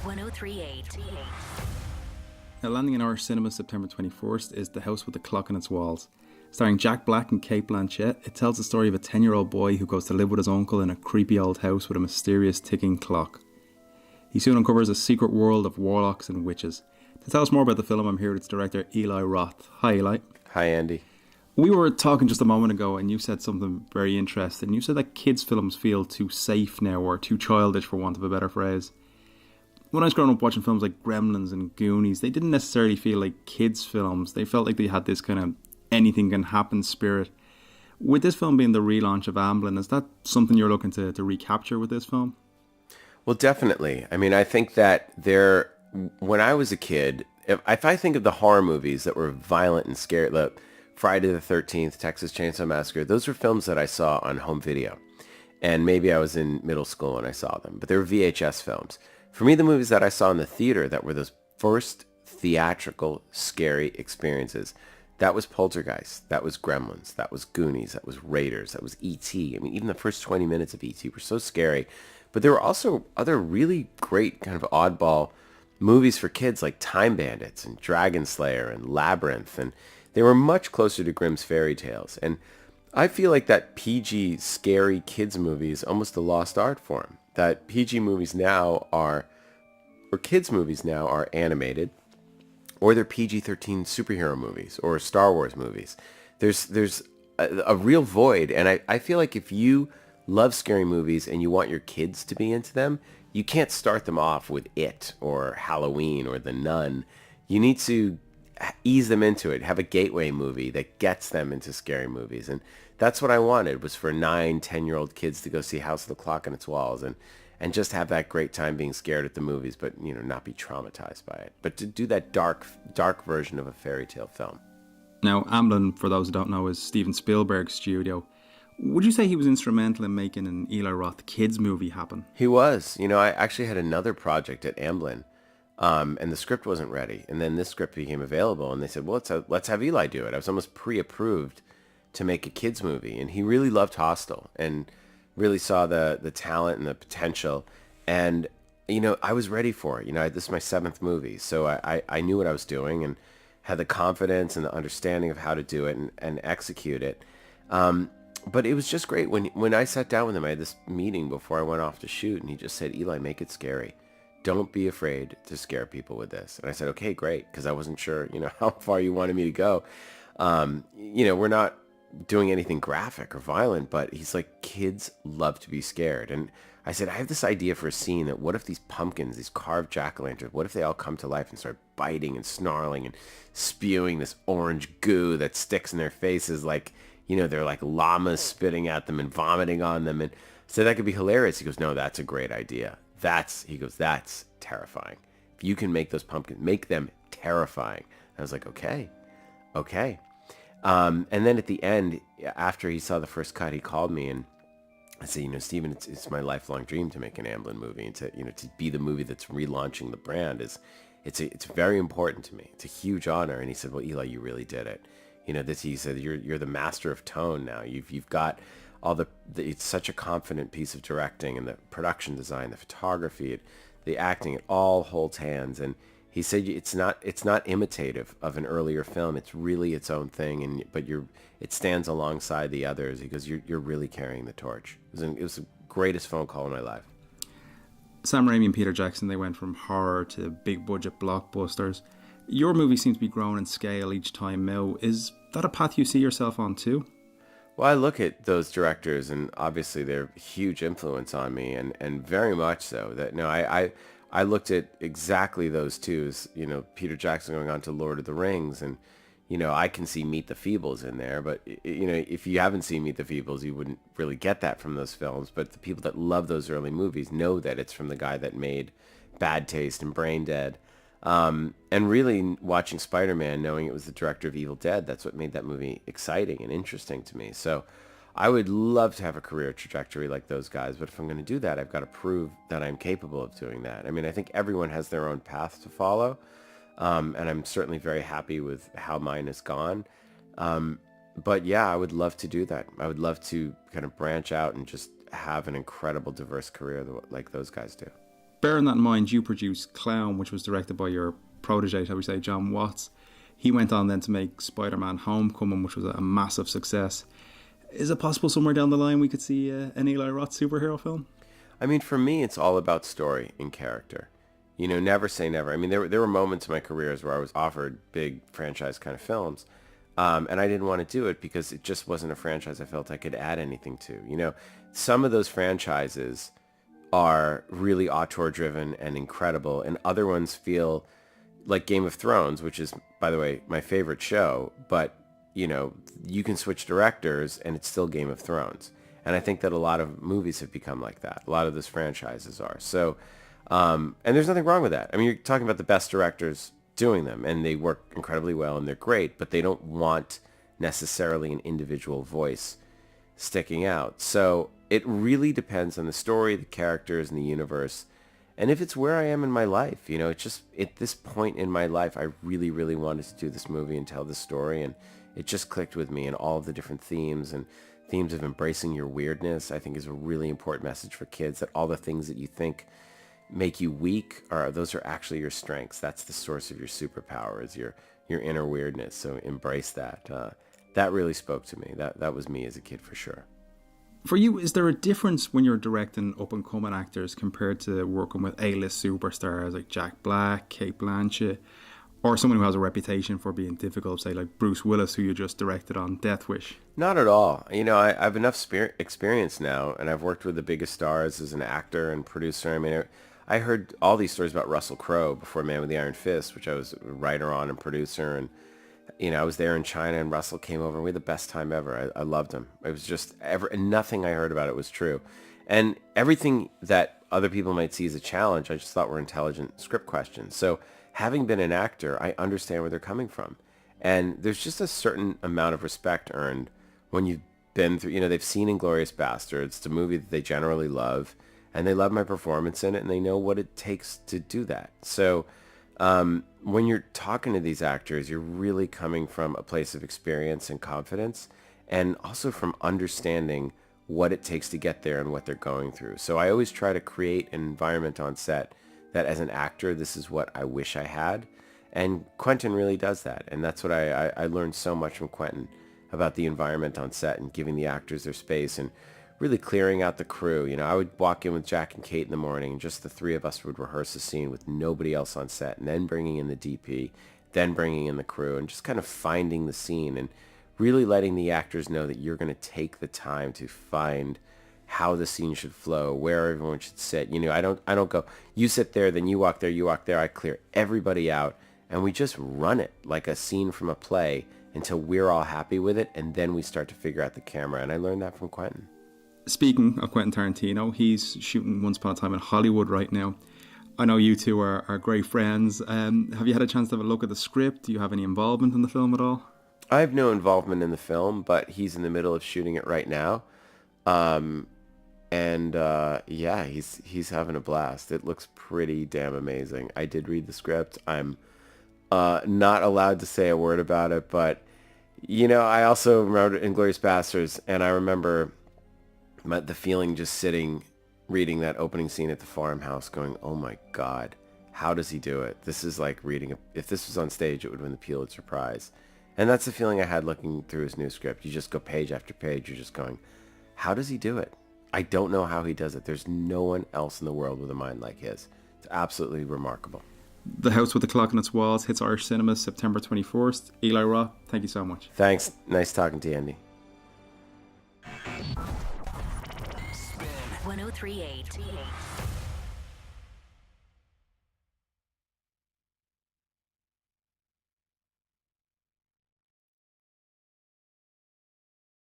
1038. Now, landing in Irish cinema September 21st is The House with the Clock on its Walls. Starring Jack Black and Cate Blanchett, it tells the story of a 10-year-old boy who goes to live with his uncle in a creepy old house with a mysterious ticking clock. He soon uncovers a secret world of warlocks and witches. To tell us more about the film, I'm here with its director, Eli Roth. Hi, Eli. Hi, Andy. We were talking just a moment ago and you said something very interesting. You said that kids' films feel too safe now, or too childish, for want of a better phrase. When I was growing up watching films like Gremlins and Goonies, they didn't necessarily feel like kids' films. They felt like they had this kind of anything can happen spirit. With this film being the relaunch of Amblin, is that something you're looking to recapture with this film? Well, definitely. I mean, I think that when I was a kid, if I think of the horror movies that were violent and scary, like Friday the 13th, Texas Chainsaw Massacre, those were films that I saw on home video. And maybe I was in middle school when I saw them, but they were VHS films. For me, the movies that I saw in the theater that were those first theatrical, scary experiences, that was Poltergeist, that was Gremlins, that was Goonies, that was Raiders, that was E.T. I mean, even the first 20 minutes of E.T. were so scary. But there were also other really great kind of oddball movies for kids like Time Bandits and Dragon Slayer and Labyrinth, and they were much closer to Grimm's fairy tales. And I feel like that PG scary kids movie is almost a lost art form. That PG movies now are, or kids movies now are animated, or they're PG-13 superhero movies or Star Wars movies. There's a real void, and I feel like if you love scary movies and you want your kids to be into them, you can't start them off with It or Halloween or The Nun. You need to ease them into it, have a gateway movie that gets them into scary movies. And that's what I wanted, was for 9, 10-year-old kids to go see House of the Clock on its Walls and just have that great time being scared at the movies, but, you know, not be traumatized by it. But to do that dark version of a fairy tale film. Now, Amblin, for those who don't know, is Steven Spielberg's studio. Would you say he was instrumental in making an Eli Roth kids movie happen? He was. You know, I actually had another project at Amblin, and the script wasn't ready. And then this script became available, and they said, well, let's have Eli do it. I was almost pre-approved to make a kids movie, and he really loved Hostel and really saw the talent and the potential. And, you know, I was ready for it. You know, this is my 7th movie, so I knew what I was doing and had the confidence and the understanding of how to do it and execute it. But it was just great. When I sat down with him, I had this meeting before I went off to shoot, and he just said, Eli, make it scary. Don't be afraid to scare people with this. And I said, okay, great, because I wasn't sure, you know, how far you wanted me to go. You know, we're not doing anything graphic or violent, but he's like, kids love to be scared. And I said, I have this idea for a scene that what if these pumpkins, these carved jack-o'-lanterns, what if they all come to life and start biting and snarling and spewing this orange goo that sticks in their faces like, you know, they're like llamas spitting at them and vomiting on them. And so that could be hilarious. He goes, no, that's a great idea. That's terrifying. If you can make those pumpkins, make them terrifying. I was like, okay. And then at the end, after he saw the first cut, he called me and I said, you know, Steven, it's my lifelong dream to make an Amblin movie, and to be the movie that's relaunching the brand it's very important to me. It's a huge honor. And he said, well, Eli, you really did it. You know, he said, you're the master of tone now. You've got all it's such a confident piece of directing, and the production design, the photography, the acting, it all holds hands. And he said it's not imitative of an earlier film. It's really its own thing, but it stands alongside the others. He goes, you're really carrying the torch. It was the greatest phone call in my life. Sam Raimi and Peter Jackson, they went from horror to big budget blockbusters. Your movie seems to be growing in scale each time now. Is that a path you see yourself on too? Well, I look at those directors, and obviously they're a huge influence on me, and very much so. That no, I looked at exactly those two, as, you know, Peter Jackson going on to Lord of the Rings, and, you know, I can see Meet the Feebles in there, but, you know, if you haven't seen Meet the Feebles, you wouldn't really get that from those films. But the people that love those early movies know that it's from the guy that made Bad Taste and Brain Dead. And really watching Spider-Man, knowing it was the director of Evil Dead, that's what made that movie exciting and interesting to me. So I would love to have a career trajectory like those guys, but if I'm going to do that, I've got to prove that I'm capable of doing that. I mean, I think everyone has their own path to follow, and I'm certainly very happy with how mine has gone. But yeah, I would love to do that. I would love to kind of branch out and just have an incredible diverse career like those guys do. bearing that in mind, you produced Clown, which was directed by your protege, shall we say, John Watts. He went on then to make Spider-Man Homecoming, which was a massive success. Is it possible somewhere down the line we could see an Eli Roth superhero film? I mean, for me, it's all about story and character. You know, never say never. I mean, there were moments in my careers where I was offered big franchise kind of films, and I didn't want to do it because it just wasn't a franchise I felt I could add anything to. You know, some of those franchises are really auteur-driven and incredible, and other ones feel like Game of Thrones, which is, by the way, my favorite show, but, you know, you can switch directors and it's still Game of Thrones. And I think that a lot of movies have become like that. A lot of those franchises are. So, and there's nothing wrong with that. I mean, you're talking about the best directors doing them, and they work incredibly well, and they're great, but they don't want necessarily an individual voice sticking out. So it really depends on the story, the characters, and the universe. And if it's where I am in my life, you know, it's just at this point in my life, I really, really wanted to do this movie and tell this story. And it just clicked with me, and all of the different themes and themes of embracing your weirdness, I think is a really important message for kids, that all the things that you think make you weak those are actually your strengths. That's the source of your superpower, is your inner weirdness. So embrace that. That really spoke to me. That was me as a kid for sure. For you, is there a difference when you're directing up-and-coming actors compared to working with A-list superstars like Jack Black, Cate Blanchett, or someone who has a reputation for being difficult, say like Bruce Willis, who you just directed on Death Wish? Not at all. You know, I have enough experience now, and I've worked with the biggest stars as an actor and producer. I mean, I heard all these stories about Russell Crowe before Man with the Iron Fist, which I was a writer on and producer, and you know, I was there in China, and Russell came over, and we had the best time ever. I loved him. It was just nothing I heard about it was true. And everything that other people might see as a challenge, I just thought were intelligent script questions. So having been an actor, I understand where they're coming from. And there's just a certain amount of respect earned when you've been through, you know, they've seen Inglourious Basterds. It's a movie that they generally love, and they love my performance in it, and they know what it takes to do that. So when you're talking to these actors, you're really coming from a place of experience and confidence, and also from understanding what it takes to get there and what they're going through. So I always try to create an environment on set that as an actor, this is what I wish I had. And Quentin really does that. And that's what I learned so much from Quentin about the environment on set and giving the actors their space and really clearing out the crew. You know, I would walk in with Jack and Kate in the morning, and just the three of us would rehearse a scene with nobody else on set, and then bringing in the DP, then bringing in the crew, and just kind of finding the scene and really letting the actors know that you're going to take the time to find how the scene should flow, where everyone should sit. You know, I don't go, you sit there, then you walk there, you walk there. I clear everybody out, and we just run it like a scene from a play until we're all happy with it, and then we start to figure out the camera. And I learned that from Quentin. Speaking of Quentin Tarantino, he's shooting Once Upon a Time in Hollywood right now. I know you two are great friends. Have you had a chance to have a look at the script? Do you have any involvement in the film at all? I have no involvement in the film, but he's in the middle of shooting it right now. Yeah, he's having a blast. It looks pretty damn amazing. I did read the script. I'm not allowed to say a word about it, but, you know, I also remember Inglourious Basterds, and I remember the feeling just sitting, reading that opening scene at the farmhouse going, oh my God, how does he do it? This is like reading, if this was on stage, it would win the Pulitzer Prize. And that's the feeling I had looking through his new script. You just go page after page, you're just going, how does he do it? I don't know how he does it. There's no one else in the world with a mind like his. It's absolutely remarkable. The House with the Clock on its Walls hits Irish cinemas September 21st. Eli Roth, thank you so much. Thanks. Nice talking to you, Andy. 1038.